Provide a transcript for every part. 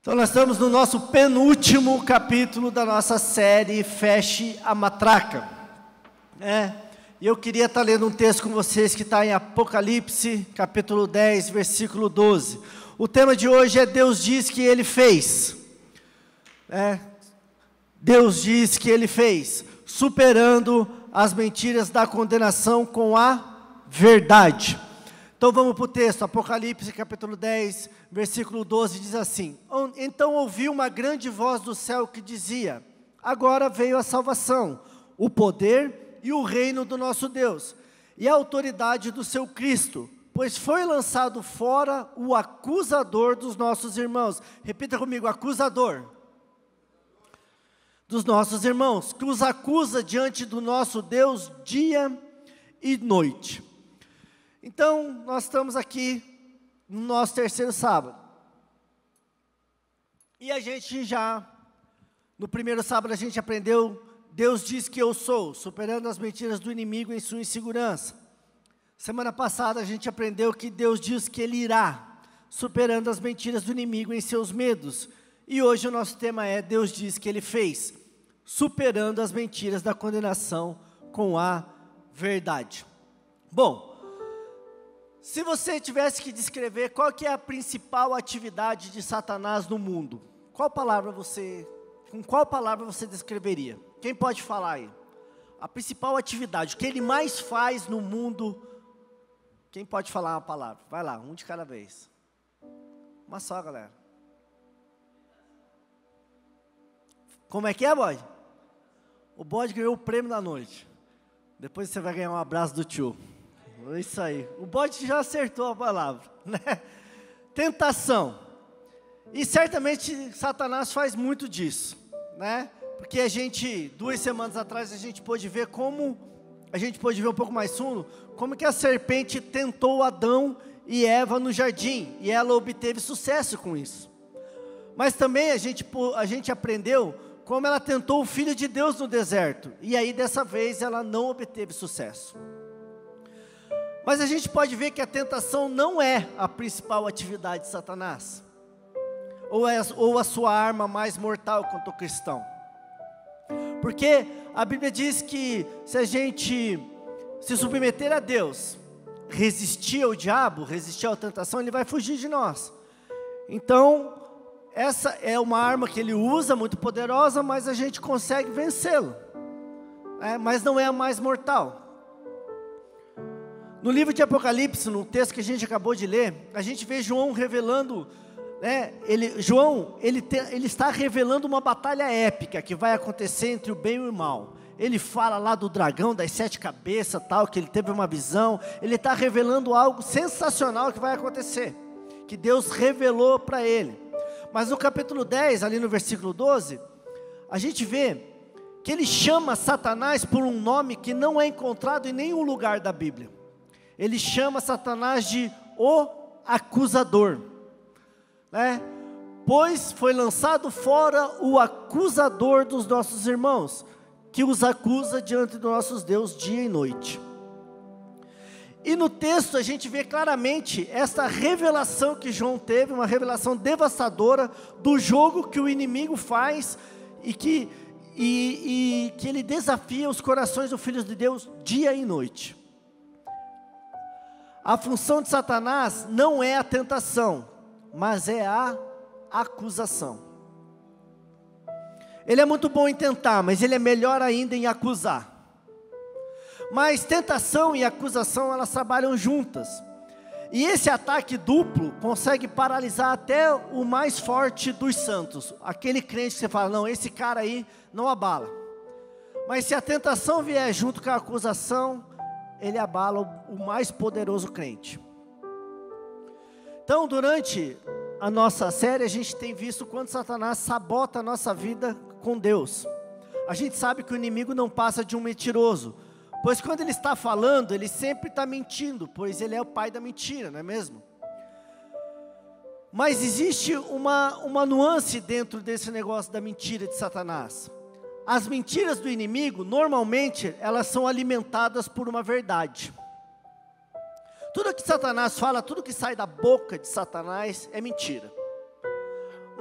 Então nós estamos no nosso penúltimo capítulo da nossa série Feche a Matraca. E eu queria estar lendo um texto com vocês que está em Apocalipse, capítulo 10, versículo 12. O tema de hoje é Deus diz que Ele fez. Deus diz que Ele fez, superando as mentiras da condenação com a verdade. Então vamos para o texto, Apocalipse capítulo 10, versículo 12, diz assim: Então ouvi uma grande voz do céu que dizia: Agora veio a salvação, o poder e o reino do nosso Deus, e a autoridade do seu Cristo, pois foi lançado fora o acusador dos nossos irmãos. Repita comigo: acusador dos nossos irmãos, que os acusa diante do nosso Deus dia e noite. Então, nós estamos aqui no nosso terceiro sábado. E a gente no primeiro sábado a gente aprendeu, Deus diz que eu sou, superando as mentiras do inimigo em sua insegurança. Semana passada a gente aprendeu que Deus diz que Ele irá, superando as mentiras do inimigo em seus medos. E hoje o nosso tema é, Deus diz que Ele fez, superando as mentiras da condenação com a verdade. Bom, se você tivesse que descrever qual que é a principal atividade de Satanás no mundo, com qual palavra você descreveria? Quem pode falar aí? A principal atividade, o que ele mais faz no mundo, quem pode falar uma palavra? Vai lá, um de cada vez. Uma só, galera. Como é que é, bode? O bode ganhou o prêmio da noite. Depois você vai ganhar um abraço do tio. É isso aí, o bode já acertou a palavra, né? Tentação. E certamente Satanás faz muito disso, né? Porque 2 semanas atrás a gente pôde ver um pouco mais fundo, como que a serpente tentou Adão e Eva no jardim, e ela obteve sucesso com isso. Mas também a gente aprendeu como ela tentou o Filho de Deus no deserto, e aí dessa vez ela não obteve sucesso. Mas a gente pode ver que a tentação não é a principal atividade de Satanás, ou a sua arma mais mortal contra o cristão. Porque a Bíblia diz que se a gente se submeter a Deus, resistir ao diabo, resistir à tentação, ele vai fugir de nós. Então, essa é uma arma que ele usa, muito poderosa, mas a gente consegue vencê-lo, mas não é a mais mortal. No livro de Apocalipse, no texto que a gente acabou de ler, a gente vê João revelando, ele está revelando uma batalha épica que vai acontecer entre o bem e o mal. Ele fala lá do dragão, das 7 cabeças, tal, que ele teve uma visão. Ele está revelando algo sensacional que vai acontecer, que Deus revelou para ele. Mas no capítulo 10, ali no versículo 12, a gente vê que ele chama Satanás por um nome que não é encontrado em nenhum lugar da Bíblia. Ele chama Satanás de o acusador, pois foi lançado fora o acusador dos nossos irmãos, que os acusa diante dos nossos Deus dia e noite. E no texto a gente vê claramente essa revelação que João teve, uma revelação devastadora do jogo que o inimigo faz e que ele desafia os corações dos filhos de Deus dia e noite. A função de Satanás não é a tentação, mas é a acusação. Ele é muito bom em tentar, mas ele é melhor ainda em acusar. Mas tentação e acusação, elas trabalham juntas. E esse ataque duplo consegue paralisar até o mais forte dos santos. Aquele crente que você fala, não, esse cara aí não abala. Mas se a tentação vier junto com a acusação, ele abala o mais poderoso crente. Então, durante a nossa série, a gente tem visto quando Satanás sabota a nossa vida com Deus. A gente sabe que o inimigo não passa de um mentiroso, pois quando ele está falando, ele sempre está mentindo, pois ele é o pai da mentira, não é mesmo? Mas existe uma nuance dentro desse negócio da mentira de Satanás. As mentiras do inimigo, normalmente, elas são alimentadas por uma verdade. Tudo que Satanás fala, tudo que sai da boca de Satanás é mentira.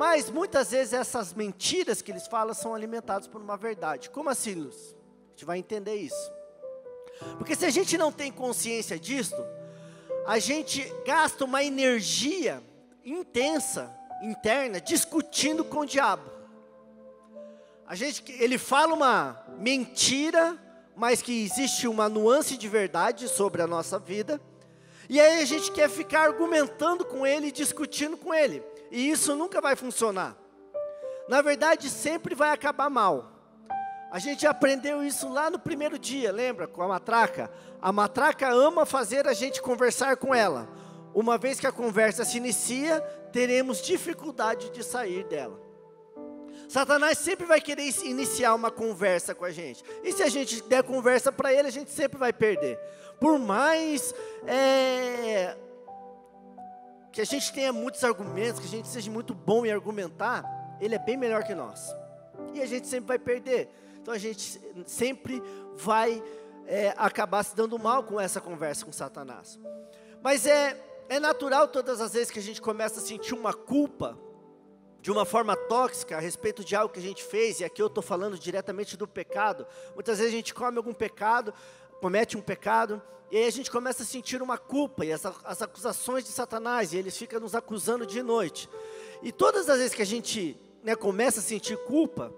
Mas muitas vezes essas mentiras que eles falam são alimentadas por uma verdade. Como assim, Luz? A gente vai entender isso. Porque se a gente não tem consciência disso, a gente gasta uma energia intensa, interna, discutindo com o diabo. Ele fala uma mentira, mas que existe uma nuance de verdade sobre a nossa vida. E aí a gente quer ficar argumentando com ele, discutindo com ele. E isso nunca vai funcionar. Na verdade, sempre vai acabar mal. A gente aprendeu isso lá no primeiro dia, lembra? Com a matraca. A matraca ama fazer a gente conversar com ela. Uma vez que a conversa se inicia, teremos dificuldade de sair dela. Satanás sempre vai querer iniciar uma conversa com a gente. E se a gente der conversa para ele, a gente sempre vai perder. Por mais que a gente tenha muitos argumentos, que a gente seja muito bom em argumentar, ele é bem melhor que nós. E a gente sempre vai perder. Então a gente sempre vai acabar se dando mal com essa conversa com Satanás. Mas é natural todas as vezes que a gente começa a sentir uma culpa, de uma forma tóxica, a respeito de algo que a gente fez, e aqui eu estou falando diretamente do pecado. Muitas vezes a gente come algum pecado, comete um pecado, e aí a gente começa a sentir uma culpa, e as acusações de Satanás, e eles ficam nos acusando de noite. E todas as vezes que a gente começa a sentir culpa,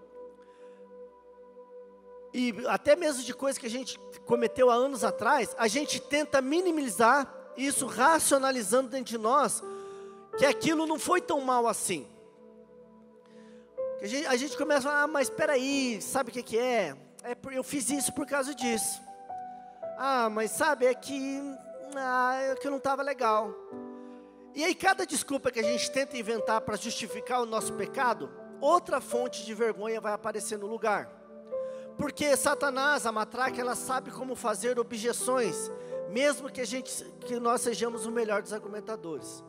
e até mesmo de coisas que a gente cometeu há anos atrás, a gente tenta minimizar isso, racionalizando dentro de nós, que aquilo não foi tão mal assim. A gente começa a falar, mas espera aí, sabe o que é? Eu fiz isso por causa disso. Mas sabe, é que eu não estava legal. E aí cada desculpa que a gente tenta inventar para justificar o nosso pecado, outra fonte de vergonha vai aparecer no lugar. Porque Satanás, a matraca, ela sabe como fazer objeções, mesmo que nós sejamos o melhor dos argumentadores.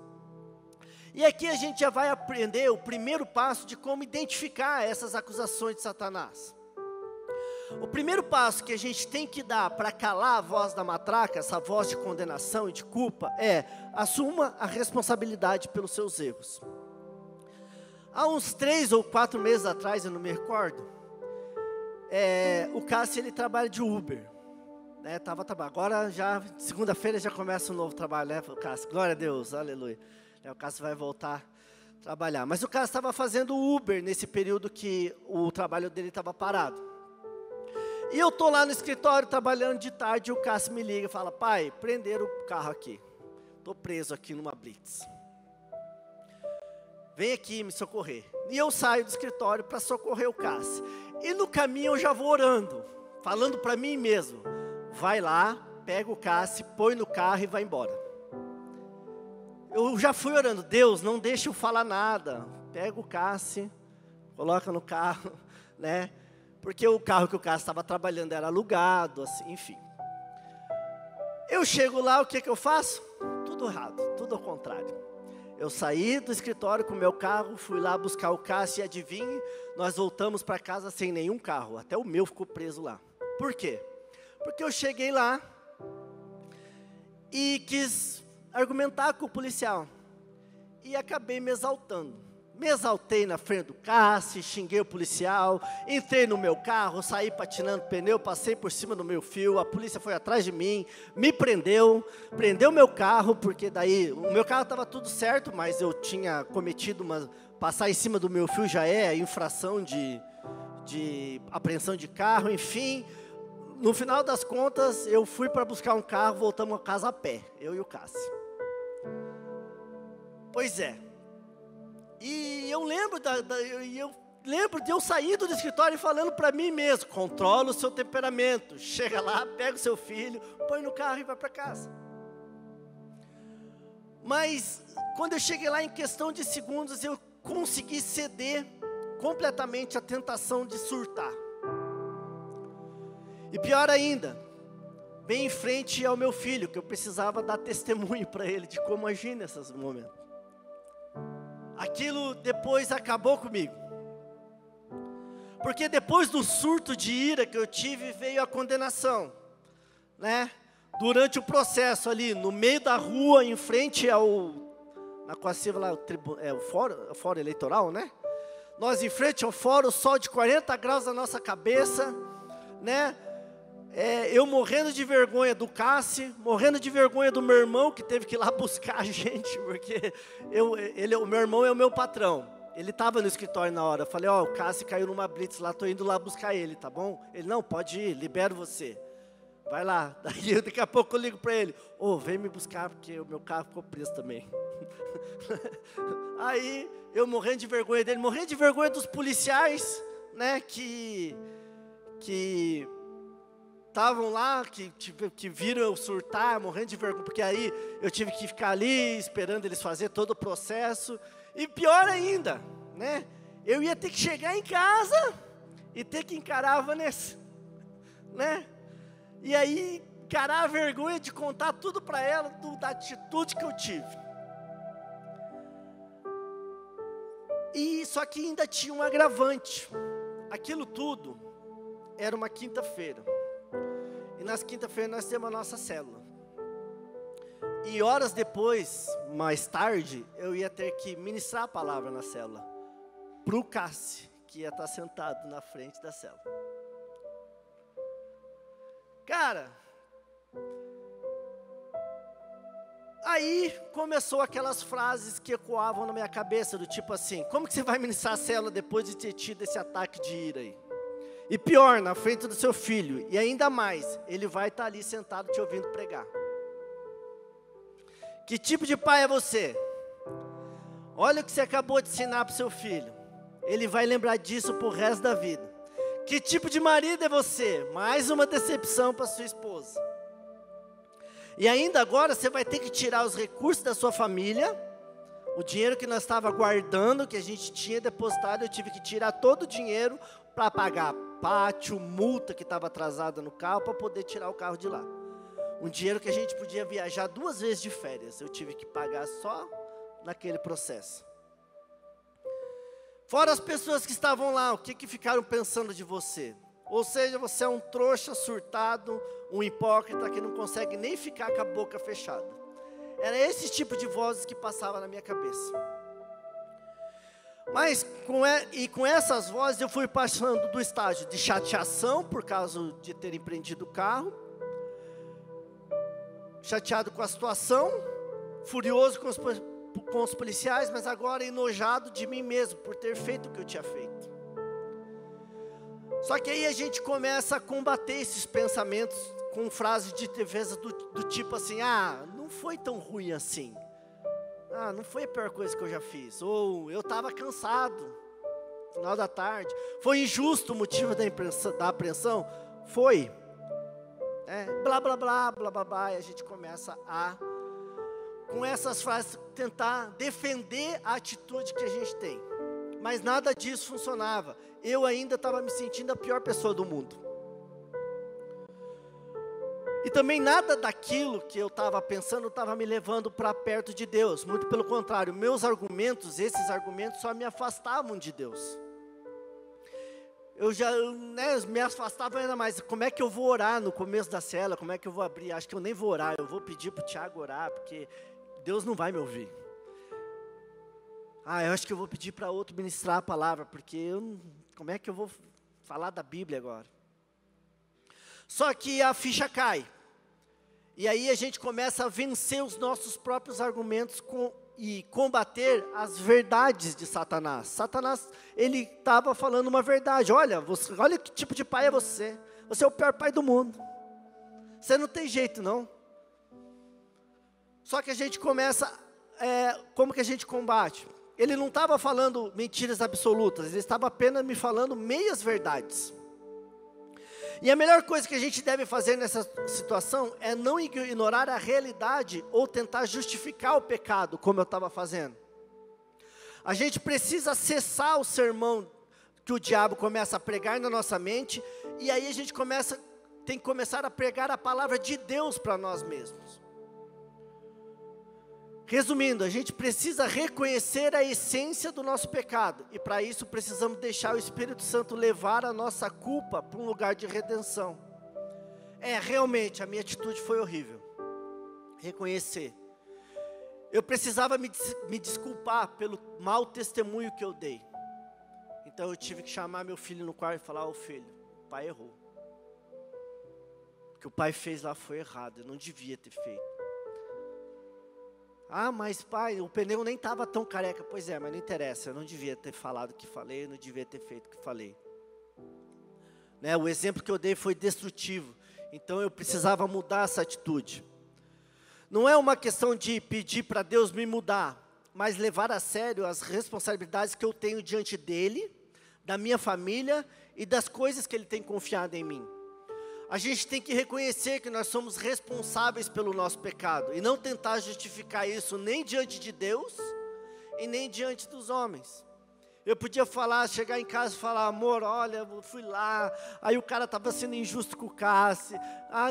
E aqui a gente já vai aprender o primeiro passo de como identificar essas acusações de Satanás. O primeiro passo que a gente tem que dar para calar a voz da matraca, essa voz de condenação e de culpa, assuma a responsabilidade pelos seus erros. Há uns 3 ou 4 meses atrás, eu não me recordo, o Cássio, ele trabalha de Uber. Agora, segunda-feira já começa um novo trabalho, né, Cássio? Glória a Deus, aleluia. O Cássio vai voltar a trabalhar. Mas o Cássio estava fazendo Uber nesse período que o trabalho dele estava parado. E eu estou lá no escritório trabalhando de tarde, e o Cássio me liga e fala, pai, prenderam o carro aqui. Estou preso aqui numa blitz. Vem aqui me socorrer. E eu saio do escritório para socorrer o Cássio. E no caminho eu já vou orando, falando para mim mesmo. Vai lá, pega o Cássio, põe no carro e vai embora. Eu já fui orando, Deus, não deixa eu falar nada. Pega o Cássio, coloca no carro, né? Porque o carro que o Cássio estava trabalhando era alugado, assim, enfim. Eu chego lá, o que eu faço? Tudo errado, tudo ao contrário. Eu saí do escritório com o meu carro, fui lá buscar o Cássio e adivinhe, nós voltamos para casa sem nenhum carro. Até o meu ficou preso lá. Por quê? Porque eu cheguei lá e quis argumentar com o policial. E acabei me exaltando. Me exaltei na frente do Cássio, xinguei o policial, entrei no meu carro, saí patinando pneu, passei por cima do meu fio, a polícia foi atrás de mim, me prendeu meu carro, porque daí, o meu carro estava tudo certo, mas eu tinha cometido passar em cima do meu fio já é infração de apreensão de carro, enfim. No final das contas, eu fui para buscar um carro, voltamos a casa a pé, eu e o Cássio. Pois é. E eu lembro de eu sair do escritório e falando para mim mesmo, controla o seu temperamento, chega lá, pega o seu filho, põe no carro e vai para casa. Mas, quando eu cheguei lá, em questão de segundos, eu consegui ceder completamente à tentação de surtar. E pior ainda, bem em frente ao meu filho, que eu precisava dar testemunho para ele de como agir nesses momentos. Aquilo depois acabou comigo. Porque depois do surto de ira que eu tive, veio a condenação, né? Durante o processo ali, no meio da rua, em frente na Coaciva lá, o fórum eleitoral, né? Nós em frente ao fórum, sol de 40 graus na nossa cabeça, né? Eu morrendo de vergonha do Cássio, morrendo de vergonha do meu irmão, que teve que ir lá buscar a gente, porque o meu irmão é o meu patrão. Ele estava no escritório na hora. Eu falei, o Cássio caiu numa blitz lá, estou indo lá buscar ele, tá bom? Ele, não, pode ir, libero você. Vai lá. Daí daqui a pouco eu ligo para ele. Vem me buscar, porque o meu carro ficou preso também. Aí, eu morrendo de vergonha dele, morrendo de vergonha dos policiais, né, que estavam lá, que viram eu surtar, morrendo de vergonha, porque aí eu tive que ficar ali, esperando eles fazer todo o processo. E pior ainda, né? Eu ia ter que chegar em casa e ter que encarar a Vanessa, né? E aí, encarar a vergonha de contar tudo para ela, da atitude que eu tive. E só que ainda tinha um agravante. Aquilo tudo era uma quinta-feira. E nas quinta-feiras nós temos a nossa célula. E horas depois, mais tarde, eu ia ter que ministrar a palavra na célula. Para o Cássio, que ia estar sentado na frente da célula. Cara, aí começou aquelas frases que ecoavam na minha cabeça, do tipo assim, como que você vai ministrar a célula depois de ter tido esse ataque de ira aí? E pior, na frente do seu filho, e ainda mais, ele vai estar ali sentado te ouvindo pregar. Que tipo de pai é você? Olha o que você acabou de ensinar para o seu filho. Ele vai lembrar disso para o resto da vida. Que tipo de marido é você? Mais uma decepção para sua esposa. E ainda agora você vai ter que tirar os recursos da sua família. O dinheiro que nós estávamos guardando, que a gente tinha depositado, eu tive que tirar todo o dinheiro para pagar pátio, multa que estava atrasada no carro, para poder tirar o carro de lá. Um dinheiro que a gente podia viajar 2 vezes de férias, eu tive que pagar só naquele processo. Fora as pessoas que estavam lá, o que ficaram pensando de você? Ou seja, você é um trouxa surtado, um hipócrita que não consegue nem ficar com a boca fechada. Era esse tipo de vozes que passava na minha cabeça. Mas com essas vozes eu fui passando do estágio de chateação por causa de ter empreendido o carro, chateado com a situação, furioso com os policiais, mas agora enojado de mim mesmo por ter feito o que eu tinha feito. Só que aí a gente começa a combater esses pensamentos com frases de defesa do tipo assim, não foi tão ruim assim. Não foi a pior coisa que eu já fiz. Ou eu estava cansado, no final da tarde. Foi injusto o motivo da apreensão? Foi. Blá, blá, blá, blá, blá, blá. E a gente começa com essas frases, tentar defender a atitude que a gente tem. Mas nada disso funcionava. Eu ainda estava me sentindo a pior pessoa do mundo. E também nada daquilo que eu estava pensando estava me levando para perto de Deus. Muito pelo contrário, esses argumentos só me afastavam de Deus. Eu me afastava ainda mais. Como é que eu vou orar no começo da célula? Como é que eu vou abrir? Acho que eu nem vou orar, eu vou pedir para o Tiago orar, porque Deus não vai me ouvir. Eu acho que eu vou pedir para outro ministrar a palavra, porque como é que eu vou falar da Bíblia agora? Só que a ficha cai. E aí a gente começa a vencer os nossos próprios argumentos e combater as verdades de Satanás. Satanás, ele estava falando uma verdade. Olha que tipo de pai é você. Você é o pior pai do mundo. Você não tem jeito, não. Só que a gente começa, como que a gente combate? Ele não estava falando mentiras absolutas, ele estava apenas me falando meias verdades. E a melhor coisa que a gente deve fazer nessa situação é não ignorar a realidade ou tentar justificar o pecado, como eu estava fazendo. A gente precisa cessar o sermão que o diabo começa a pregar na nossa mente, e aí a gente tem que começar a pregar a palavra de Deus para nós mesmos. Resumindo, a gente precisa reconhecer a essência do nosso pecado. E para isso precisamos deixar o Espírito Santo levar a nossa culpa para um lugar de redenção. Realmente, a minha atitude foi horrível. Reconhecer. eu precisava me desculpar pelo mau testemunho que eu dei. Então eu tive que chamar meu filho no quarto e falar: ô filho, o pai errou. O que o pai fez lá foi errado, eu não devia ter feito. Ah, mas pai, o pneu nem estava tão careca. Pois é, mas não interessa, eu não devia ter falado o que falei, eu não devia ter feito o que falei. Né, o exemplo que eu dei foi destrutivo, então eu precisava mudar essa atitude. Não é uma questão de pedir para Deus me mudar, mas levar a sério as responsabilidades que eu tenho diante dEle, da minha família e das coisas que Ele tem confiado em mim. A gente tem que reconhecer que nós somos responsáveis pelo nosso pecado e não tentar justificar isso nem diante de Deus e nem diante dos homens. Eu podia chegar em casa e falar: amor, olha, eu fui lá, aí o cara estava sendo injusto com o Cássio,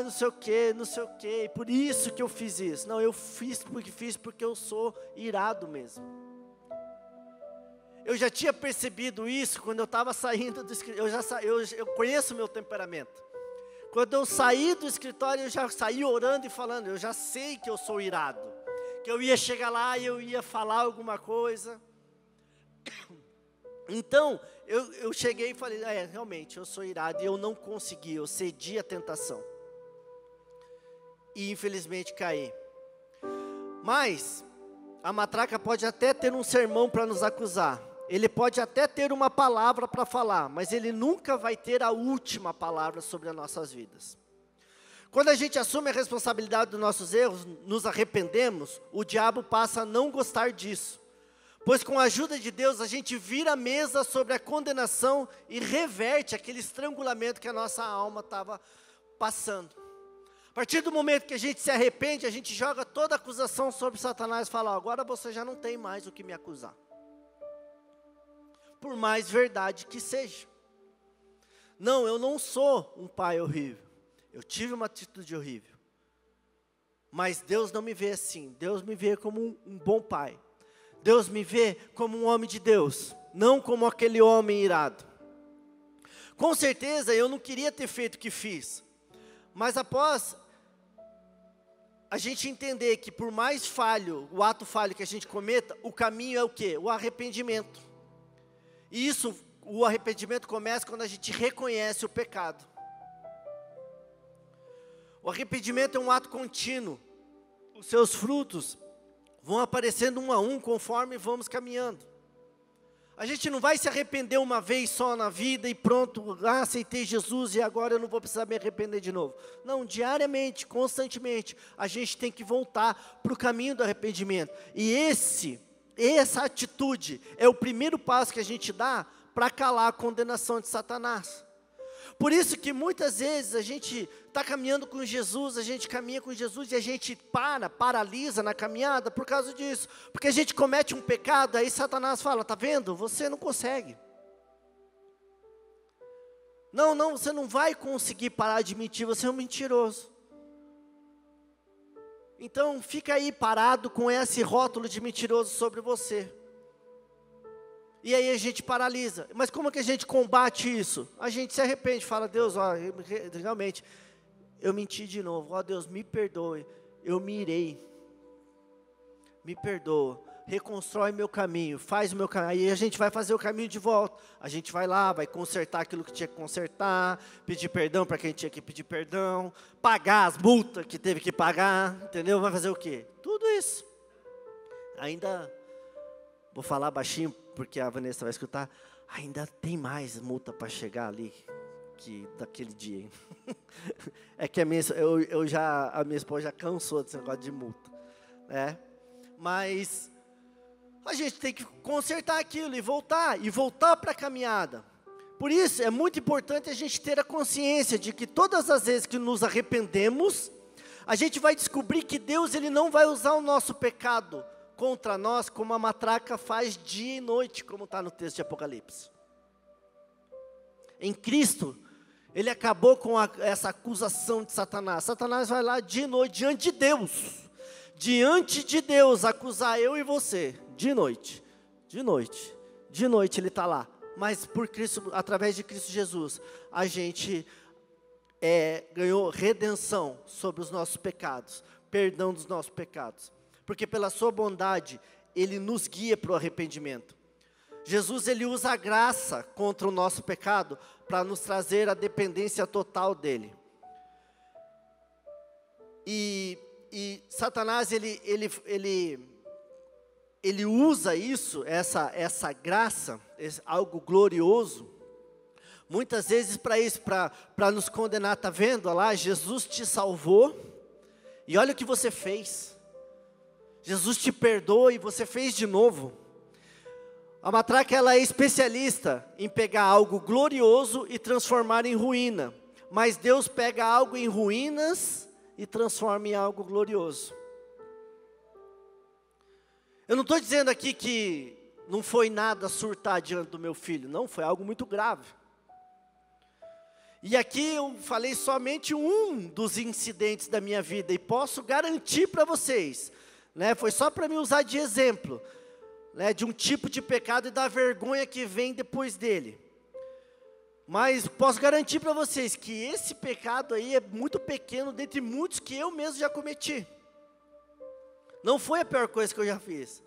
não sei o que, por isso que eu fiz isso. Não, eu fiz porque eu sou irado mesmo. Eu já tinha percebido isso quando eu estava saindo do escritório, eu conheço o meu temperamento. Quando eu saí do escritório, eu já saí orando e falando: eu já sei que eu sou irado, que eu ia chegar lá e eu ia falar alguma coisa. Então, eu cheguei e falei: realmente, eu sou irado, e eu não consegui, eu cedi à tentação. E infelizmente caí. Mas, a matraca pode até ter um sermão para nos acusar. Ele pode até ter uma palavra para falar, mas ele nunca vai ter a última palavra sobre as nossas vidas. Quando a gente assume a responsabilidade dos nossos erros, nos arrependemos, o diabo passa a não gostar disso. Pois com a ajuda de Deus, a gente vira a mesa sobre a condenação e reverte aquele estrangulamento que a nossa alma estava passando. A partir do momento que a gente se arrepende, a gente joga toda a acusação sobre Satanás e fala: agora você já não tem mais o que me acusar. Por mais verdade que seja. Não, eu não sou um pai horrível. Eu tive uma atitude horrível. Mas Deus não me vê assim. Deus me vê como um bom pai. Deus me vê como um homem de Deus, não como aquele homem irado. Com certeza eu não queria ter feito o que fiz, mas após a gente entender que por mais falho, o ato falho que a gente cometa, o caminho é o quê? O arrependimento. E o arrependimento começa quando a gente reconhece o pecado. O arrependimento é um ato contínuo. Os seus frutos vão aparecendo um a um conforme vamos caminhando. A gente não vai se arrepender uma vez só na vida e pronto, aceitei Jesus e agora eu não vou precisar me arrepender de novo. Não, diariamente, constantemente, a gente tem que voltar para o caminho do arrependimento. E essa atitude é o primeiro passo que a gente dá para calar a condenação de Satanás. Por isso que muitas vezes a gente está caminhando com Jesus, a gente caminha com Jesus e a gente paralisa na caminhada por causa disso. Porque a gente comete um pecado, aí Satanás fala: tá vendo? Você não consegue. Não, você não vai conseguir parar de mentir, você é um mentiroso. Então fica aí parado com esse rótulo de mentiroso sobre você. E aí a gente paralisa. Mas como que a gente combate isso? A gente se arrepende, fala: Deus, realmente, eu menti de novo. Deus, me perdoe, eu me irei. Me perdoa, reconstrói meu caminho, faz o meu caminho. Aí a gente vai fazer o caminho de volta. A gente vai lá, vai consertar aquilo que tinha que consertar, pedir perdão para quem tinha que pedir perdão, pagar as multas que teve que pagar, entendeu? Vai fazer o quê? Tudo isso. Ainda, vou falar baixinho, porque a Vanessa vai escutar, ainda tem mais multa para chegar ali, que daquele dia, hein? É que a minha esposa já cansou desse negócio de multa, né? Mas a gente tem que consertar aquilo e voltar para a caminhada. Por isso é muito importante a gente ter a consciência de que todas as vezes que nos arrependemos, a gente vai descobrir que Deus ele não vai usar o nosso pecado contra nós, como a matraca faz dia e noite, como está no texto de Apocalipse. Em Cristo, Ele acabou com essa acusação de Satanás. Satanás vai lá de noite, diante de Deus, acusar eu e você, de noite Ele está lá. Mas por Cristo, através de Cristo Jesus, a gente ganhou redenção sobre os nossos pecados, perdão dos nossos pecados. porque pela sua bondade, Ele nos guia para o arrependimento. Jesus, Ele usa a graça contra o nosso pecado, para nos trazer a dependência total dEle. E Satanás, ele usa isso, essa graça, algo glorioso, muitas vezes para isso, para nos condenar. Está vendo? Olha lá, Jesus te salvou, e olha o que você fez. Jesus te perdoou e você fez de novo. A matraca, ela é especialista em pegar algo glorioso e transformar em ruína. Mas Deus pega algo em ruínas e transforma em algo glorioso. Eu não estou dizendo aqui que não foi nada surtar diante do meu filho. Não, foi algo muito grave. E aqui eu falei somente um dos incidentes da minha vida. E posso garantir para vocês, né, foi só para me usar de exemplo, né, de um tipo de pecado e da vergonha que vem depois dele. Mas posso garantir para vocês que esse pecado aí é muito pequeno dentre muitos que eu mesmo já cometi. Não foi a pior coisa que eu já fiz,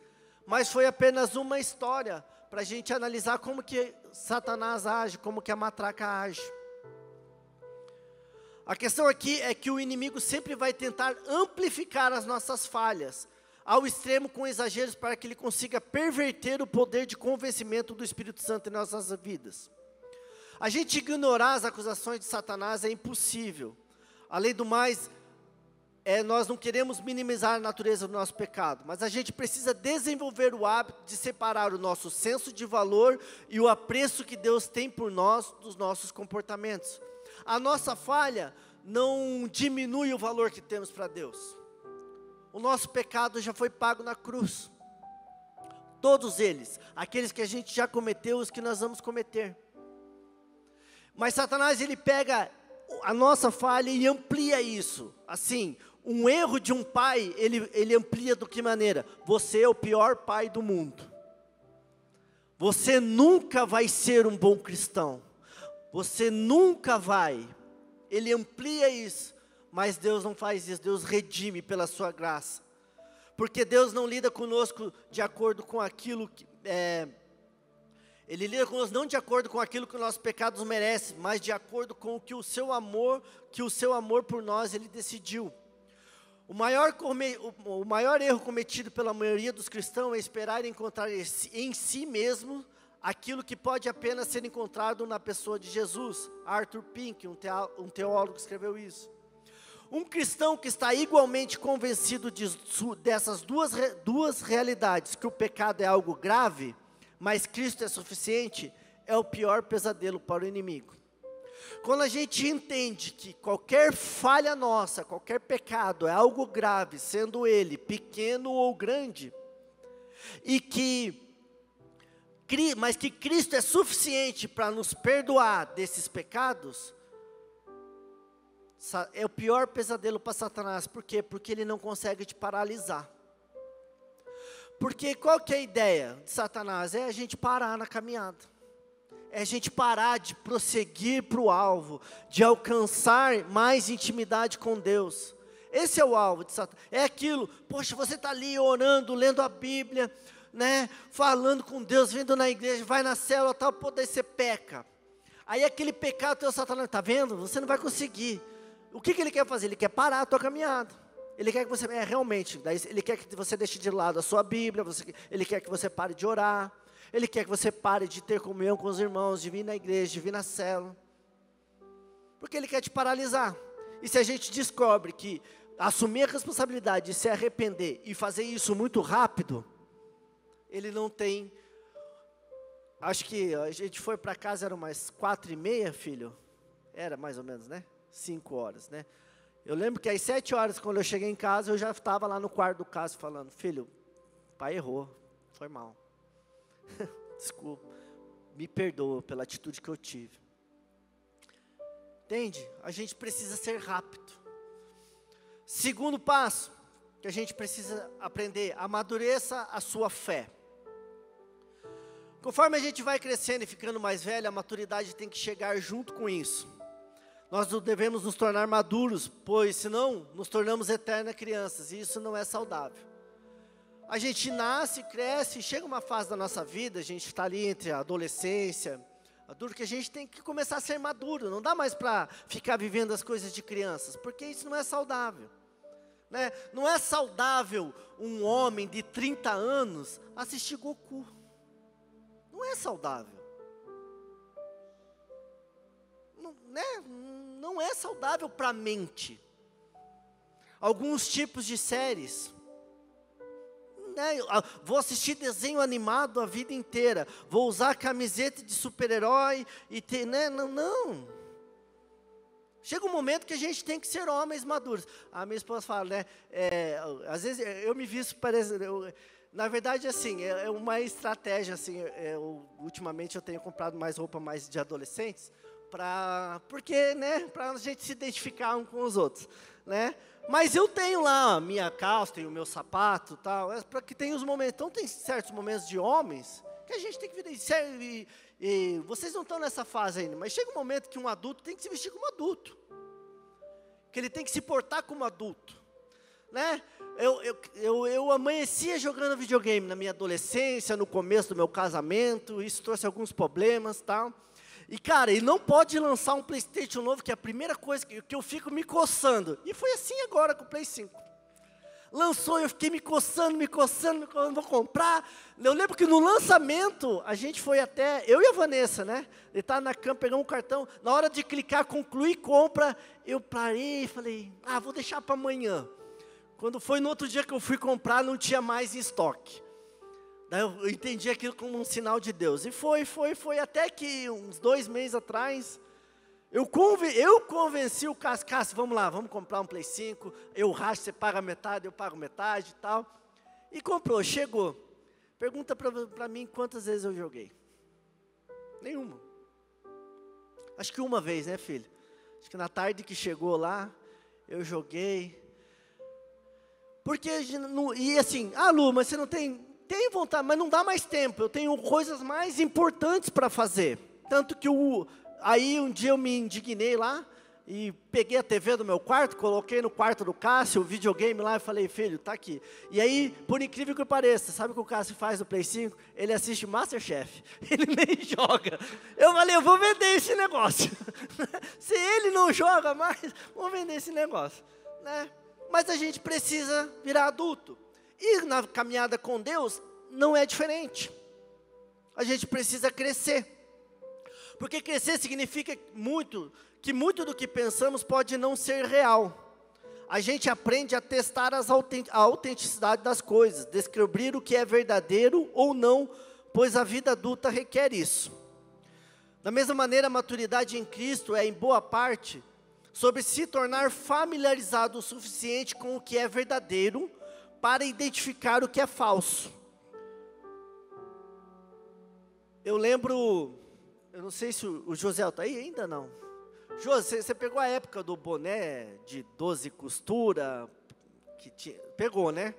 mas foi apenas uma história para a gente analisar como que Satanás age, como que a matraca age. A questão aqui é que o inimigo sempre vai tentar amplificar as nossas falhas, ao extremo com exageros, para que ele consiga perverter o poder de convencimento do Espírito Santo em nossas vidas. A gente ignorar as acusações de Satanás é impossível. Além do mais, nós não queremos minimizar a natureza do nosso pecado, mas a gente precisa desenvolver o hábito de separar o nosso senso de valor e o apreço que Deus tem por nós dos nossos comportamentos. A nossa falha não diminui o valor que temos para Deus. O nosso pecado já foi pago na cruz. Todos eles, aqueles que a gente já cometeu, os que nós vamos cometer. Mas Satanás, ele pega a nossa falha e amplia isso. Assim, um erro de um pai, ele amplia de que maneira? Você é o pior pai do mundo. Você nunca vai ser um bom cristão. Você nunca vai. Ele amplia isso. Mas Deus não faz isso, Deus redime pela sua graça. Porque Deus não lida conosco de acordo com aquilo que... Ele lida conosco não de acordo com aquilo que os nossos pecados merecem, mas de acordo com o que o seu amor por nós, Ele decidiu. O maior erro cometido pela maioria dos cristãos é esperar encontrar em si mesmo aquilo que pode apenas ser encontrado na pessoa de Jesus. Arthur Pink, um teólogo, escreveu isso. Um cristão que está igualmente convencido dessas duas realidades, que o pecado é algo grave, mas Cristo é suficiente, é o pior pesadelo para o inimigo. Quando a gente entende que qualquer falha nossa, qualquer pecado é algo grave, sendo ele pequeno ou grande, mas que Cristo é suficiente para nos perdoar desses pecados, é o pior pesadelo para Satanás. Por quê? Porque ele não consegue te paralisar. Porque qual que é a ideia de Satanás? É a gente parar na caminhada. É a gente parar de prosseguir para o alvo, de alcançar mais intimidade com Deus. Esse é o alvo de Satanás. É aquilo, poxa, você está ali orando, lendo a Bíblia, né, falando com Deus, vindo na igreja, vai na célula, tal, pô, daí você peca. Aí aquele pecado teu Satanás, está vendo? Você não vai conseguir. O que ele quer fazer? Ele quer parar a tua caminhada. Ele quer que você, realmente, daí ele quer que você deixe de lado a sua Bíblia, ele quer que você pare de orar, ele quer que você pare de ter comunhão com os irmãos, de vir na igreja, de vir na célula. Porque ele quer te paralisar. E se a gente descobre que assumir a responsabilidade de se arrepender e fazer isso muito rápido, ele não tem... Acho que a gente foi para casa, eram umas 4h30, filho? Era mais ou menos, né? 5 horas, né? Eu lembro que às 7 horas, quando eu cheguei em casa, eu já estava lá no quarto do caso falando, filho, pai errou, foi mal. Desculpa, me perdoa pela atitude que eu tive. Entende? A gente precisa ser rápido. Segundo passo, que a gente precisa aprender, amadureça a sua fé. Conforme a gente vai crescendo e ficando mais velho, a maturidade tem que chegar junto com isso. Nós devemos nos tornar maduros, pois senão nos tornamos eternas crianças, e isso não é saudável. A gente nasce, cresce, chega uma fase da nossa vida, a gente está ali entre a adolescência, adulto, que a gente tem que começar a ser maduro. Não dá mais para ficar vivendo as coisas de crianças, porque isso não é saudável. Né? Não é saudável um homem de 30 anos assistir Goku. Não é saudável. Não, né? Não é saudável para a mente. Alguns tipos de séries. Né? Vou assistir desenho animado a vida inteira. Vou usar camiseta de super-herói e ter, né? Não. Chega um momento que a gente tem que ser homens maduros. A minha esposa fala, né? Às vezes eu me visto parecendo. Na verdade, assim, é uma estratégia, assim. Ultimamente eu tenho comprado mais roupa mais de adolescentes, porque, né? Para a gente se identificar um com os outros, né? Mas eu tenho lá a minha calça, tenho o meu sapato e tal, para que tenha os momentos. Então tem certos momentos de homens que a gente tem que vir. E vocês não estão nessa fase ainda, mas chega um momento que um adulto tem que se vestir como adulto. Que ele tem que se portar como adulto. Né? Eu amanhecia jogando videogame na minha adolescência, no começo do meu casamento, isso trouxe alguns problemas e tal. E, cara, ele não pode lançar um PlayStation novo, que é a primeira coisa que eu fico me coçando. E foi assim agora com o Play 5. Lançou, eu fiquei me coçando, vou comprar. Eu lembro que no lançamento, a gente foi até, eu e a Vanessa, né? Ele estava na cama, pegamos um cartão. Na hora de clicar, concluir compra, eu parei e falei, vou deixar para amanhã. Quando foi no outro dia que eu fui comprar, não tinha mais em estoque. Daí eu entendi aquilo como um sinal de Deus. E foi até que uns 2 meses atrás, eu convenci o Cássio, vamos lá, vamos comprar um Play 5, eu racho, você paga metade, eu pago metade e tal. E comprou, chegou. Pergunta para mim quantas vezes eu joguei. Nenhuma. Acho que uma vez, né, filho? Acho que na tarde que chegou lá, eu joguei. Porque, e assim, Lu, mas você não tem... Tenho vontade, mas não dá mais tempo. Eu tenho coisas mais importantes para fazer. Tanto que aí um dia eu me indignei lá e peguei a TV do meu quarto, coloquei no quarto do Cássio, o videogame lá e falei, filho, tá aqui. E aí, por incrível que pareça, sabe o que o Cássio faz no Play 5? Ele assiste MasterChef. Ele nem joga. Eu falei, eu vou vender esse negócio. Se ele não joga mais, vou vender esse negócio. Né? Mas a gente precisa virar adulto. E na caminhada com Deus, não é diferente. A gente precisa crescer. Porque crescer significa que muito do que pensamos pode não ser real. A gente aprende a testar a autenticidade das coisas, descobrir o que é verdadeiro ou não, pois a vida adulta requer isso. Da mesma maneira, a maturidade em Cristo é, em boa parte, sobre se tornar familiarizado o suficiente com o que é verdadeiro, para identificar o que é falso. Eu lembro, eu não sei se o José está aí, ainda não. José, você pegou a época do boné de 12 costura, pegou, né?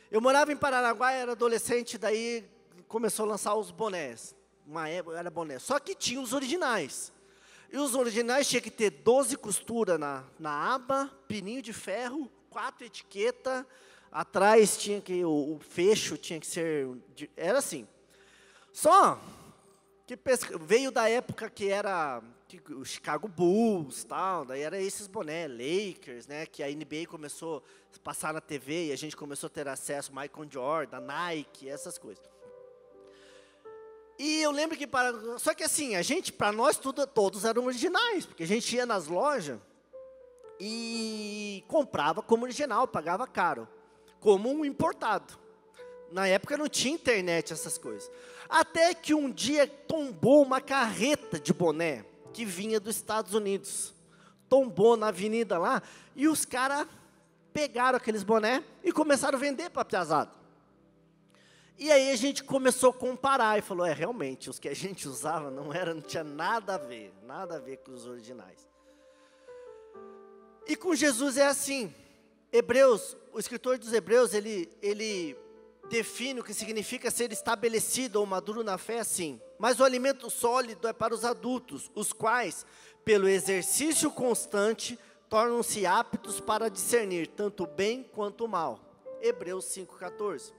Eu morava em Paranaguá, era adolescente, daí começou a lançar os bonés. Uma época era boné, só que tinha os originais. E os originais tinha que ter 12 costuras na aba, pininho de ferro, 4 etiquetas. Atrás tinha que, o fecho tinha que ser, era assim. Só que veio da época que era o Chicago Bulls, tal, daí era esses bonés, Lakers, né, que a NBA começou a passar na TV e a gente começou a ter acesso, Michael Jordan, Nike, essas coisas. E eu lembro que, só que assim, para nós todos eram originais, porque a gente ia nas lojas e comprava como original, pagava caro. Como um importado. Na época não tinha internet, essas coisas. Até que um dia tombou uma carreta de boné que vinha dos Estados Unidos. Tombou na avenida lá e os caras pegaram aqueles boné e começaram a vender para a piazada. E aí a gente começou a comparar e falou, realmente, os que a gente usava não tinha nada a ver com os originais. E com Jesus é assim. O escritor dos Hebreus, ele define o que significa ser estabelecido ou maduro na fé assim. Mas o alimento sólido é para os adultos, os quais, pelo exercício constante, tornam-se aptos para discernir tanto o bem quanto o mal. Hebreus 5,14.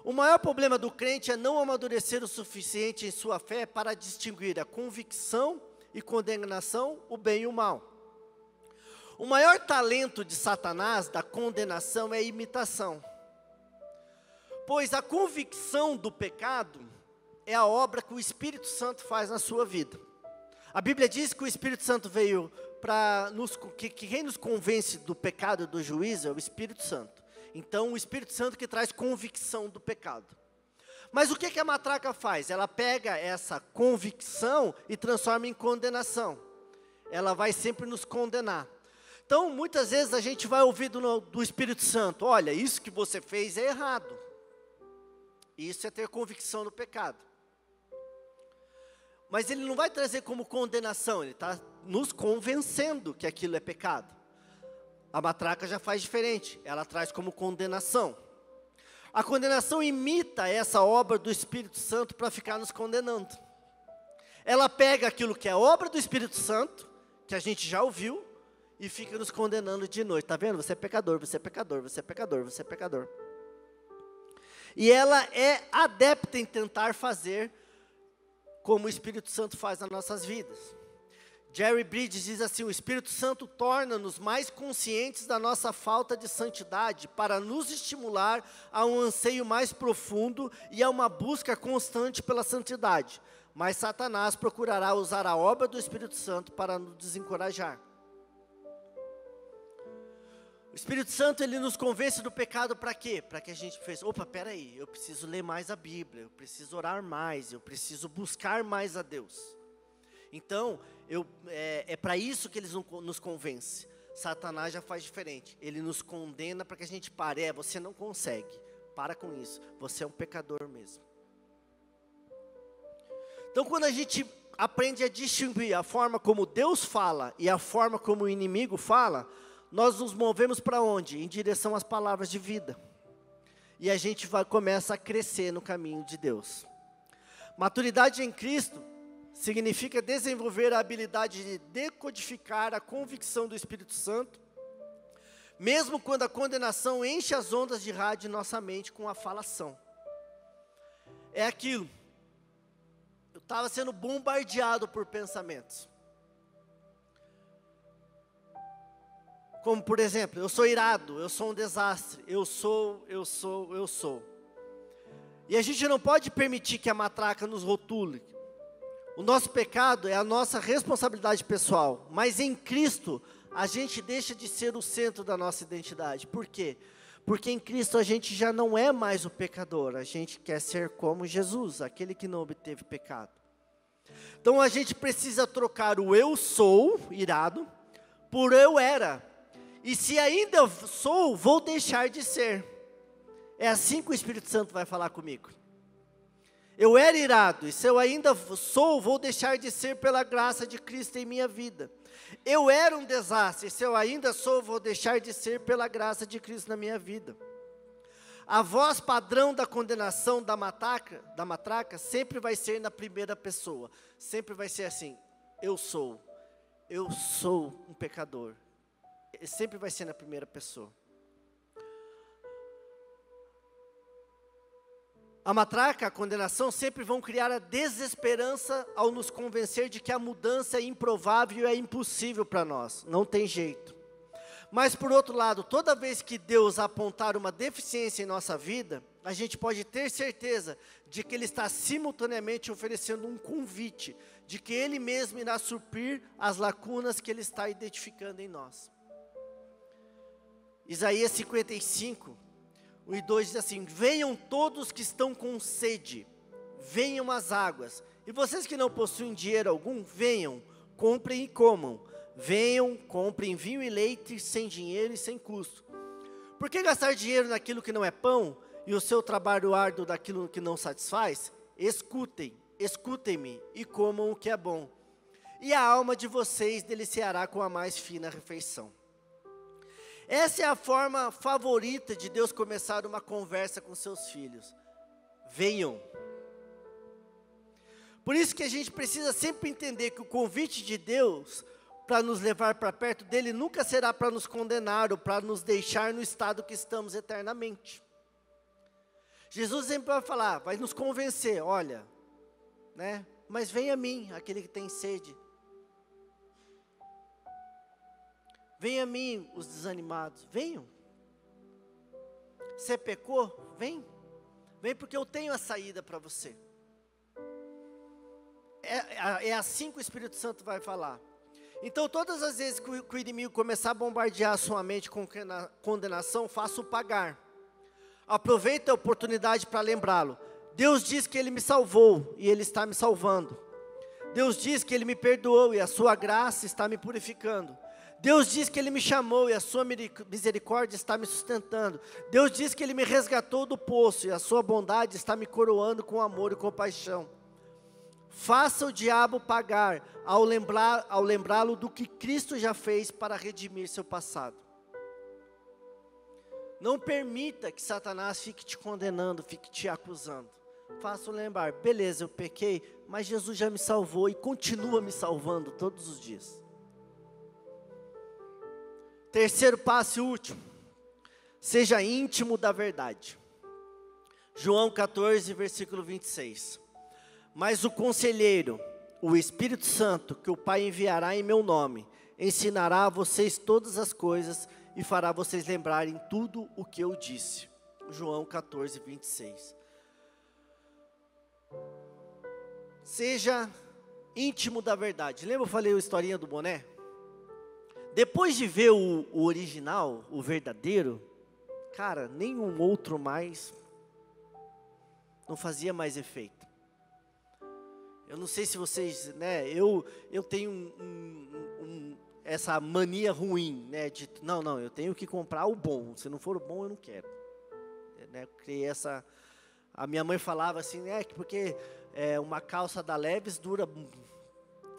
O maior problema do crente é não amadurecer o suficiente em sua fé para distinguir a convicção e condenação, o bem e o mal. O maior talento de Satanás, da condenação, é a imitação. Pois a convicção do pecado é a obra que o Espírito Santo faz na sua vida. A Bíblia diz que o Espírito Santo veio para que quem nos convence do pecado e do juízo é o Espírito Santo. Então, o Espírito Santo que traz convicção do pecado. Mas o que a matraca faz? Ela pega essa convicção e transforma em condenação. Ela vai sempre nos condenar. Então, muitas vezes a gente vai ouvir do Espírito Santo: olha, isso que você fez é errado. Isso é ter convicção do pecado. Mas ele não vai trazer como condenação, ele está nos convencendo que aquilo é pecado. A matraca já faz diferente, ela traz como condenação. A condenação imita essa obra do Espírito Santo para ficar nos condenando. Ela pega aquilo que é obra do Espírito Santo, que a gente já ouviu, e fica nos condenando de noite. Está vendo? Você é pecador, você é pecador, você é pecador, você é pecador. E ela é adepta em tentar fazer como o Espírito Santo faz nas nossas vidas. Jerry Bridges diz assim: o Espírito Santo torna-nos mais conscientes da nossa falta de santidade para nos estimular a um anseio mais profundo e a uma busca constante pela santidade. Mas Satanás procurará usar a obra do Espírito Santo para nos desencorajar. O Espírito Santo, ele nos convence do pecado para quê? Para que a gente pense: opa, peraí, eu preciso ler mais a Bíblia, eu preciso orar mais, eu preciso buscar mais a Deus. Então, é para isso que eles nos convencem. Satanás já faz diferente, ele nos condena para que a gente pare. Você não consegue, para com isso, você é um pecador mesmo. Então, quando a gente aprende a distinguir a forma como Deus fala e a forma como o inimigo fala, nós nos movemos para onde? Em direção às palavras de vida. E a gente começa a crescer no caminho de Deus. Maturidade em Cristo significa desenvolver a habilidade de decodificar a convicção do Espírito Santo, mesmo quando a condenação enche as ondas de rádio em nossa mente com a falação. É aquilo. Eu estava sendo bombardeado por pensamentos. Como, por exemplo, eu sou irado, eu sou um desastre, eu sou. E a gente não pode permitir que a matraca nos rotule. O nosso pecado é a nossa responsabilidade pessoal, mas em Cristo a gente deixa de ser o centro da nossa identidade. Por quê? Porque em Cristo a gente já não é mais o pecador, a gente quer ser como Jesus, aquele que não obteve pecado. Então a gente precisa trocar o eu sou, irado, por eu era. E se ainda sou, vou deixar de ser. É assim que o Espírito Santo vai falar comigo. Eu era irado, e se eu ainda sou, vou deixar de ser pela graça de Cristo em minha vida. Eu era um desastre, e se eu ainda sou, vou deixar de ser pela graça de Cristo na minha vida. A voz padrão da condenação da matraca sempre vai ser na primeira pessoa. Sempre vai ser assim: eu sou um pecador. Sempre vai ser na primeira pessoa. A matraca, a condenação, sempre vão criar a desesperança ao nos convencer de que a mudança é improvável e é impossível para nós. Não tem jeito. Mas, por outro lado, toda vez que Deus apontar uma deficiência em nossa vida, a gente pode ter certeza de que Ele está simultaneamente oferecendo um convite, de que Ele mesmo irá suprir as lacunas que Ele está identificando em nós. Isaías 55, 1 e 2 diz assim: venham todos que estão com sede, venham às águas, e vocês que não possuem dinheiro algum, venham, comprem e comam. Venham, comprem vinho e leite sem dinheiro e sem custo. Por que gastar dinheiro naquilo que não é pão, e o seu trabalho árduo daquilo que não satisfaz? Escutem-me e comam o que é bom, e a alma de vocês deliciará com a mais fina refeição. Essa é a forma favorita de Deus começar uma conversa com seus filhos. Venham. Por isso que a gente precisa sempre entender que o convite de Deus para nos levar para perto dele nunca será para nos condenar ou para nos deixar no estado que estamos eternamente. Jesus sempre vai falar, vai nos convencer, olha, né? Mas venha a mim, aquele que tem sede. Venha a mim, os desanimados, venham. Você pecou? Vem. Vem porque eu tenho a saída para você. É assim que o Espírito Santo vai falar. Então, todas as vezes que o inimigo começar a bombardear a sua mente com condenação, faça-o pagar. Aproveite a oportunidade para lembrá-lo. Deus diz que Ele me salvou e Ele está me salvando. Deus diz que Ele me perdoou e a sua graça está me purificando. Deus diz que Ele me chamou e a sua misericórdia está me sustentando. Deus diz que Ele me resgatou do poço e a sua bondade está me coroando com amor e compaixão. Faça o diabo pagar ao lembrá-lo do que Cristo já fez para redimir seu passado. Não permita que Satanás fique te condenando, fique te acusando. Faça-o lembrar, beleza, eu pequei, mas Jesus já me salvou e continua me salvando todos os dias. Terceiro passo e último, seja íntimo da verdade. João 14, versículo 26. Mas o conselheiro, o Espírito Santo, que o Pai enviará em meu nome, ensinará a vocês todas as coisas e fará vocês lembrarem tudo o que eu disse. João 14, 26. Seja íntimo da verdade. Lembra eu falei a historinha do boné? Depois de ver o original, o verdadeiro, cara, nenhum outro mais, não fazia mais efeito. Eu não sei se vocês, né, eu tenho essa mania ruim, né, de, não, eu tenho que comprar o bom, se não for o bom eu não quero. Né, eu criei a minha mãe falava assim, porque uma calça da Levi's dura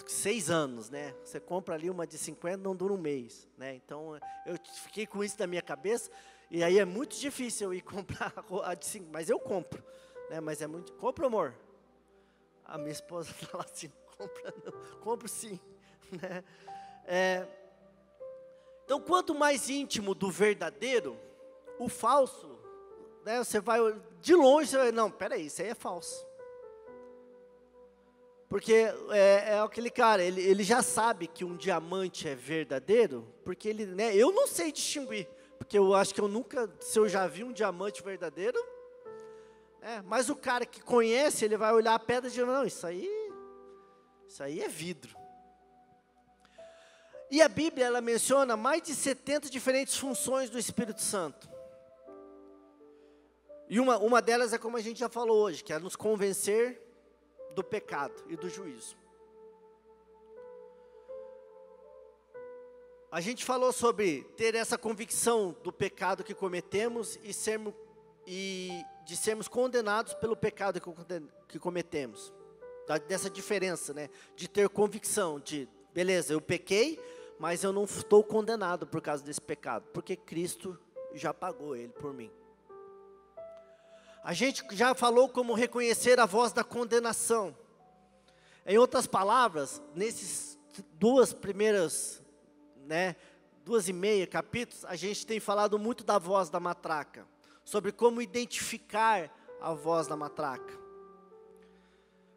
6 anos, né, você compra ali uma de 50, não dura um mês, né, então eu fiquei com isso na minha cabeça, e aí é muito difícil eu ir comprar a de 5, mas eu compro, né, mas é muito, compra amor. A minha esposa fala assim, compra não, compro sim, né? Então, quanto mais íntimo do verdadeiro, o falso, né, você vai, de longe, você vai, não, peraí, isso aí é falso. Porque é aquele cara, ele já sabe que um diamante é verdadeiro, porque ele, né, eu não sei distinguir, porque eu acho que eu nunca, se eu já vi um diamante verdadeiro, mas o cara que conhece, ele vai olhar a pedra e dizer, não, isso aí é vidro. E a Bíblia, ela menciona mais de 70 diferentes funções do Espírito Santo. E uma delas é como a gente já falou hoje, que é nos convencer do pecado e do juízo. A gente falou sobre ter essa convicção do pecado que cometemos e de sermos condenados pelo pecado que cometemos. Dessa diferença, né? De ter convicção de, beleza, eu pequei, mas eu não estou condenado por causa desse pecado, porque Cristo já pagou ele por mim. A gente já falou como reconhecer a voz da condenação. Em outras palavras, nesses 2 primeiras, 2,5 capítulos, a gente tem falado muito da voz da matraca, sobre como identificar a voz da matraca,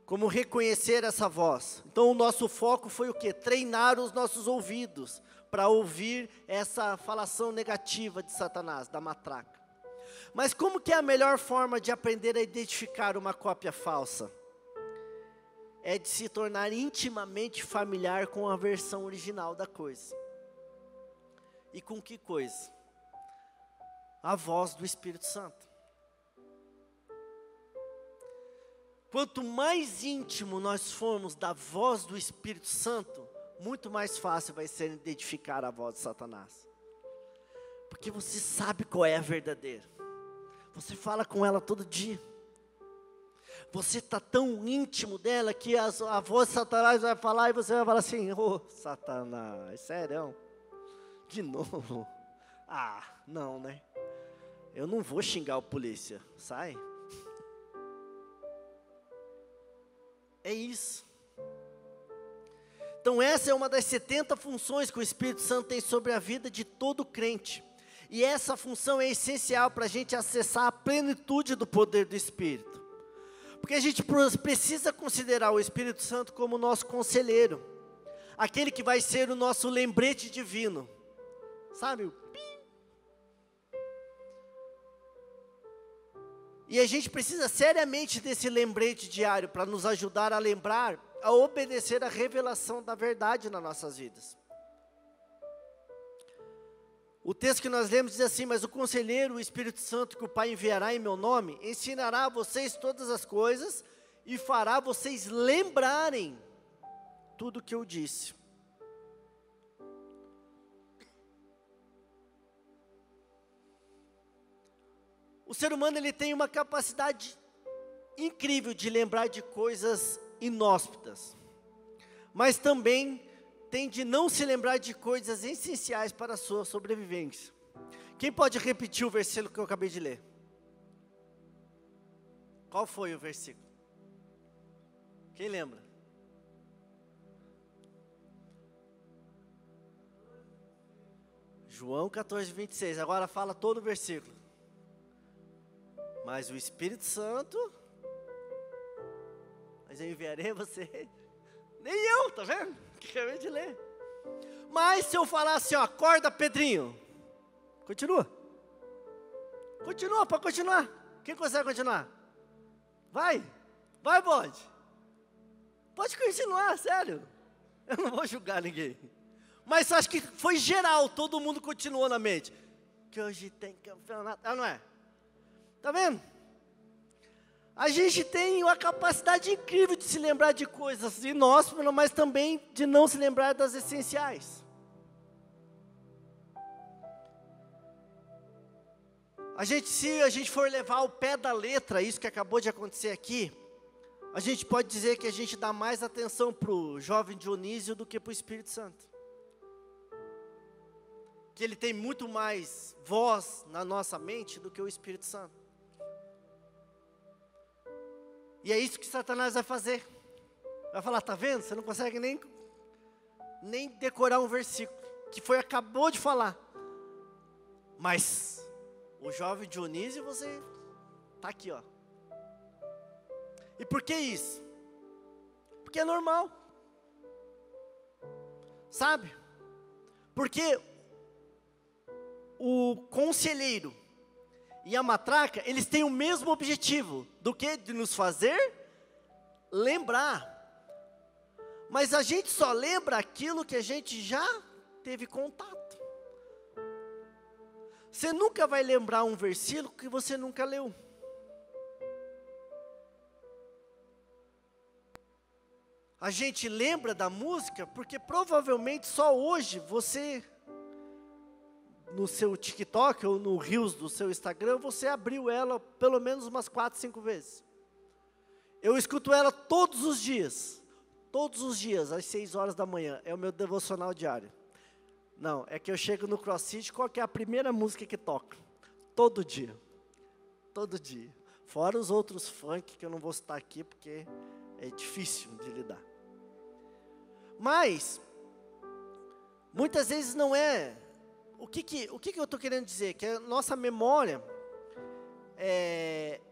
como reconhecer essa voz. Então o nosso foco foi o quê? Treinar os nossos ouvidos, para ouvir essa falação negativa de Satanás, da matraca. Mas como que é a melhor forma de aprender a identificar uma cópia falsa? É de se tornar intimamente familiar com a versão original da coisa. E com que coisa? A voz do Espírito Santo. Quanto mais íntimo nós formos da voz do Espírito Santo, muito mais fácil vai ser identificar a voz de Satanás. Porque você sabe qual é a verdadeira. Você fala com ela todo dia. Você está tão íntimo dela que a voz de Satanás vai falar e você vai falar assim, ô Satanás, sério? De novo? Ah, não, né? Eu não vou xingar o polícia, sai. É isso. Então essa é uma das 70 funções que o Espírito Santo tem sobre a vida de todo crente. E essa função é essencial para a gente acessar a plenitude do poder do Espírito. Porque a gente precisa considerar o Espírito Santo como nosso conselheiro, aquele que vai ser o nosso lembrete divino, sabe? E a gente precisa seriamente desse lembrete diário para nos ajudar a lembrar, a obedecer a revelação da verdade nas nossas vidas. O texto que nós lemos diz assim: mas o conselheiro, o Espírito Santo, que o Pai enviará em meu nome, ensinará a vocês todas as coisas e fará vocês lembrarem tudo o que eu disse. O ser humano, ele tem uma capacidade incrível de lembrar de coisas inóspitas, mas também tem de não se lembrar de coisas essenciais para a sua sobrevivência. Quem pode repetir o versículo que eu acabei de ler? Qual foi o versículo? Quem lembra? João 14, 26. Agora fala todo o versículo. Mas o Espírito Santo, mas eu enviarei você. Nem eu, tá vendo? Que acabei de ler. Mas se eu falar assim, ó, acorda Pedrinho. Continua. Continua, pode continuar. Quem consegue continuar? Vai bode. Pode continuar, sério. Eu não vou julgar ninguém. Mas acho que foi geral, todo mundo continuou na mente. Que hoje tem campeonato, não é? Tá vendo? A gente tem uma capacidade incrível de se lembrar de coisas inóspitas, mas também de não se lembrar das essenciais. Se a gente for levar ao pé da letra isso que acabou de acontecer aqui, a gente pode dizer que a gente dá mais atenção para o jovem Dionísio do que para o Espírito Santo. Que ele tem muito mais voz na nossa mente do que o Espírito Santo. E é isso que Satanás vai fazer. Vai falar, tá vendo? Você não consegue nem decorar um versículo, que acabou de falar. Mas o jovem Dionísio, você tá aqui, ó. E por que isso? Porque é normal. Sabe? Porque o conselheiro e a matraca, eles têm o mesmo objetivo, do que de nos fazer lembrar. Mas a gente só lembra aquilo que a gente já teve contato. Você nunca vai lembrar um versículo que você nunca leu. A gente lembra da música porque provavelmente só hoje você, no seu TikTok ou no Reels do seu Instagram, você abriu ela pelo menos umas 4, 5 vezes. Eu escuto ela todos os dias, às 6 horas da manhã, é o meu devocional diário. Não, é que eu chego no CrossFit, qual que é a primeira música que toca? Todo dia, fora os outros funk que eu não vou citar aqui, porque é difícil de lidar. Mas, muitas vezes não é. O que eu estou querendo dizer? Que a nossa memória,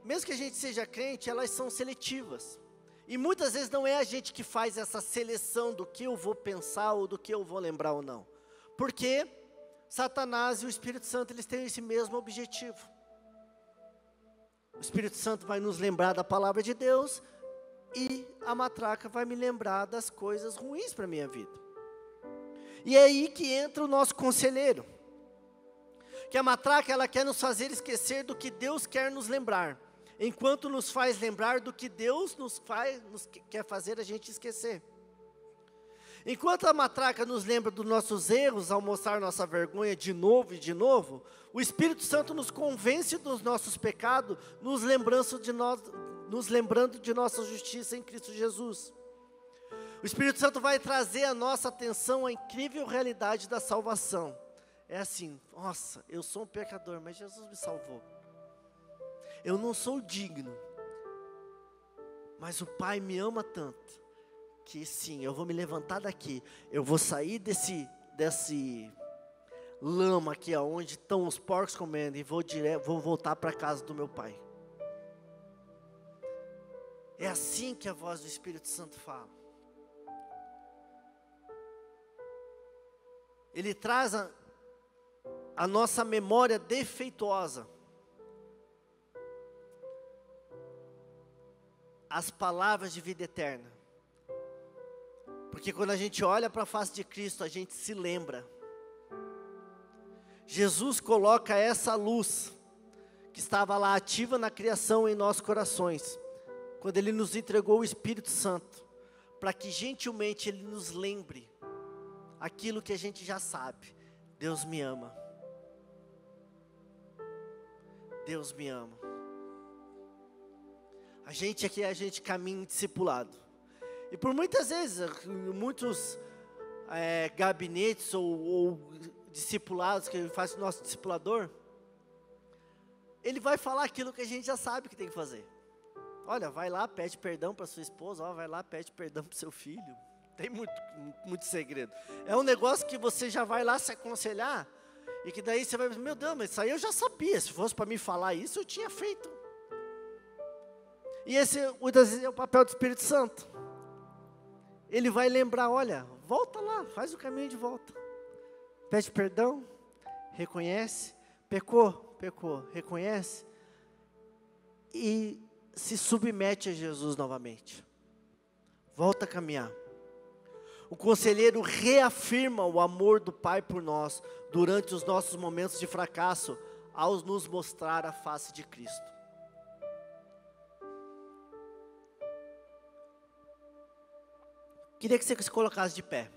mesmo que a gente seja crente, elas são seletivas. E muitas vezes não é a gente que faz essa seleção do que eu vou pensar ou do que eu vou lembrar ou não. Porque Satanás e o Espírito Santo, eles têm esse mesmo objetivo. O Espírito Santo vai nos lembrar da palavra de Deus e a matraca vai me lembrar das coisas ruins para a minha vida. E é aí que entra o nosso conselheiro. Que a matraca, ela quer nos fazer esquecer do que Deus quer nos lembrar, enquanto nos faz lembrar do que Deus quer fazer a gente esquecer. Enquanto a matraca nos lembra dos nossos erros ao mostrar nossa vergonha de novo e de novo, o Espírito Santo nos convence dos nossos pecados, nos lembrando de nossa justiça em Cristo Jesus. O Espírito Santo vai trazer à nossa atenção a incrível realidade da salvação. É assim, nossa, eu sou um pecador, mas Jesus me salvou. Eu não sou digno, mas o Pai me ama tanto, que sim, eu vou me levantar daqui, eu vou sair desse lama aqui, ó, onde estão os porcos comendo, e vou voltar para a casa do meu pai. É assim que a voz do Espírito Santo fala. Ele traz a nossa memória defeituosa as palavras de vida eterna. Porque quando a gente olha para a face de Cristo, a gente se lembra. Jesus coloca essa luz que estava lá ativa na criação em nossos corações, quando Ele nos entregou o Espírito Santo, para que gentilmente Ele nos lembre aquilo que a gente já sabe. Deus me ama. Deus me ama. A gente caminha em discipulado. E por muitas vezes, muitos gabinetes ou discipulados que ele faz com o nosso discipulador, ele vai falar aquilo que a gente já sabe que tem que fazer. Olha, vai lá, pede perdão para sua esposa, ó, vai lá, pede perdão para o seu filho. Tem muito segredo. É um negócio que você já vai lá se aconselhar, e que daí você vai dizer, meu Deus, mas isso aí eu já sabia, se fosse para me falar isso, eu tinha feito. E esse muitas vezes é o papel do Espírito Santo. Ele vai lembrar, olha, volta lá, faz o caminho de volta. Pede perdão, reconhece, pecou, reconhece, e se submete a Jesus novamente. Volta a caminhar. O conselheiro reafirma o amor do Pai por nós, durante os nossos momentos de fracasso, ao nos mostrar a face de Cristo. Queria que você se colocasse de pé.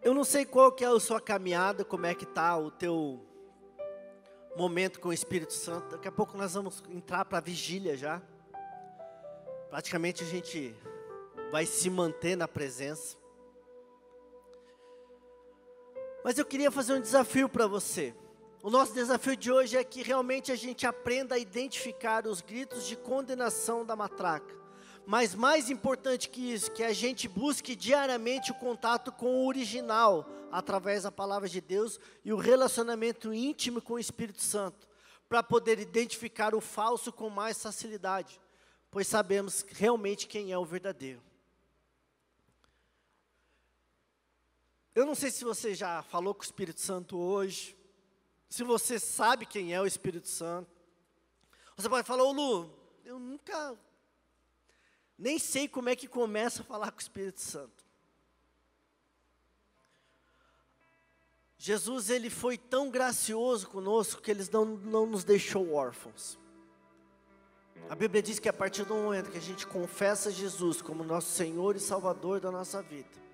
Eu não sei qual que é a sua caminhada, como é que está o teu momento com o Espírito Santo. Daqui a pouco nós vamos entrar para a vigília já. Praticamente a gente vai se manter na presença. Mas eu queria fazer um desafio para você. O nosso desafio de hoje é que realmente a gente aprenda a identificar os gritos de condenação da matraca. Mas mais importante que isso, que a gente busque diariamente o contato com o original, através da palavra de Deus, e o relacionamento íntimo com o Espírito Santo, para poder identificar o falso com mais facilidade, pois sabemos realmente quem é o verdadeiro. Eu não sei se você já falou com o Espírito Santo hoje, se você sabe quem é o Espírito Santo. Você pode falar, ô Lu, eu nunca... nem sei como é que começa a falar com o Espírito Santo. Jesus, Ele foi tão gracioso conosco, que Ele não nos deixou órfãos. A Bíblia diz que a partir do momento que a gente confessa Jesus como nosso Senhor e Salvador da nossa vida,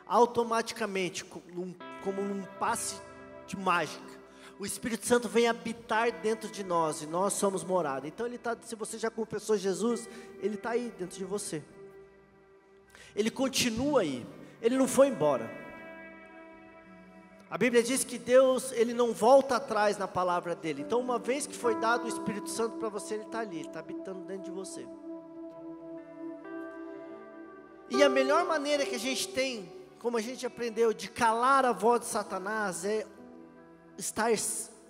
automaticamente, como num passe de mágica, o Espírito Santo vem habitar dentro de nós, e nós somos morada. Então se você já confessou Jesus, Ele está aí dentro de você. Ele continua aí, Ele não foi embora. A Bíblia diz que Deus, Ele não volta atrás na palavra dEle. Então uma vez que foi dado o Espírito Santo para você, Ele está ali, Ele está habitando dentro de você. E a melhor maneira que a gente tem, como a gente aprendeu, de calar a voz de Satanás, é estar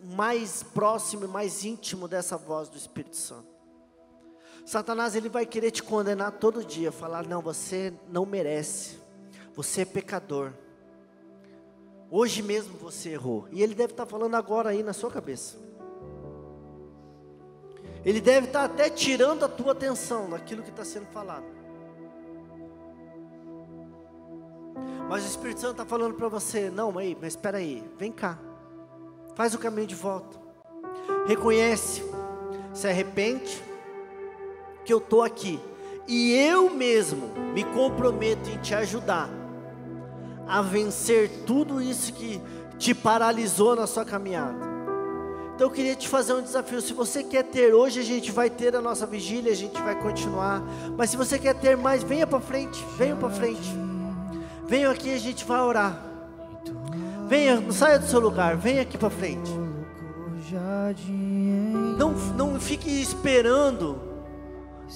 mais próximo e mais íntimo dessa voz do Espírito Santo. Satanás, ele vai querer te condenar todo dia, falar, não, você não merece, você é pecador, hoje mesmo você errou, e ele deve estar falando agora aí na sua cabeça, ele deve estar até tirando a tua atenção daquilo que está sendo falado, mas o Espírito Santo está falando para você, não, mas espera aí, vem cá, faz o caminho de volta, reconhece, se arrepende, que eu estou aqui, e eu mesmo me comprometo em te ajudar, a vencer tudo isso que te paralisou na sua caminhada. Então eu queria te fazer um desafio, se você quer ter, hoje a gente vai ter a nossa vigília, a gente vai continuar, mas se você quer ter mais, venha para frente, venha aqui, a gente vai orar. Venha, não saia do seu lugar, venha aqui para frente. Não fique esperando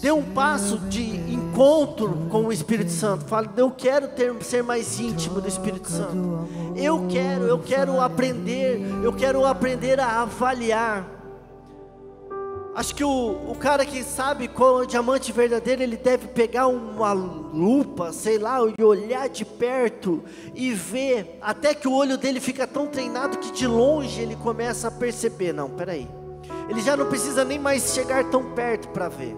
Dê um passo de encontro com o Espírito Santo. Fale, eu quero ser mais íntimo do Espírito Santo. Eu quero aprender a avaliar. Acho que o cara que sabe qual é o diamante verdadeiro, ele deve pegar uma lupa, sei lá, e olhar de perto e ver, até que o olho dele fica tão treinado que de longe ele começa a perceber, não, peraí, ele já não precisa nem mais chegar tão perto para ver.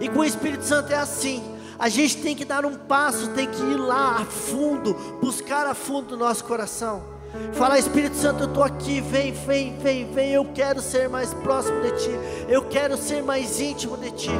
E com o Espírito Santo é assim, a gente tem que dar um passo, tem que ir lá a fundo, buscar a fundo o nosso coração. Falar, Espírito Santo, eu estou aqui, vem, eu quero ser mais próximo de Ti, eu quero ser mais íntimo de Ti.